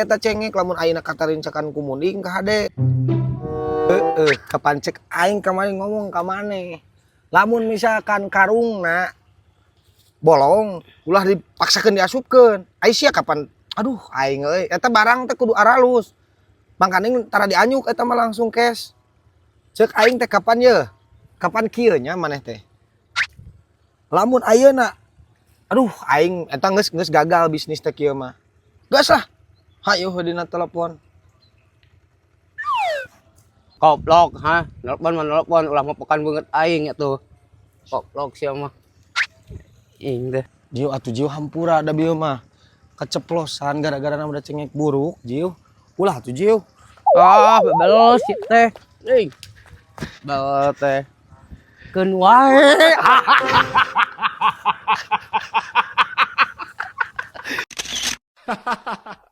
Eta cengek lamun ayeuna katarincakan ku munding ka hade. Kapan cek aing kemarin ngomong ka maneh. Lamun misalkan karungna bolong, ulah dipaksakeun diasupkeun. Ai sia kapan aduh aing euy eta barang teh kudu aralus. Mangkana tara dianyuk eta mah langsung cash. Cek aing teh kapan ye? Kapan kieu nya maneh teh? Lamun ayeuna aduh aing eta geus gagal bisnis teh kieu mah. Gas lah. Hayu dina telepon. Koplok, ha? Nelpon, ulah mau pekan banget aing atuh. Koplok sia mah. Ing deh. Jiu atuh jiu hampura da bieu mah. Keceplosan gara-gara udah cengek buruk, jiu. Ulah atuh jiu. Ah, bebelos sih teh. Ing. Bawa teh. Keun wae. Hahaha.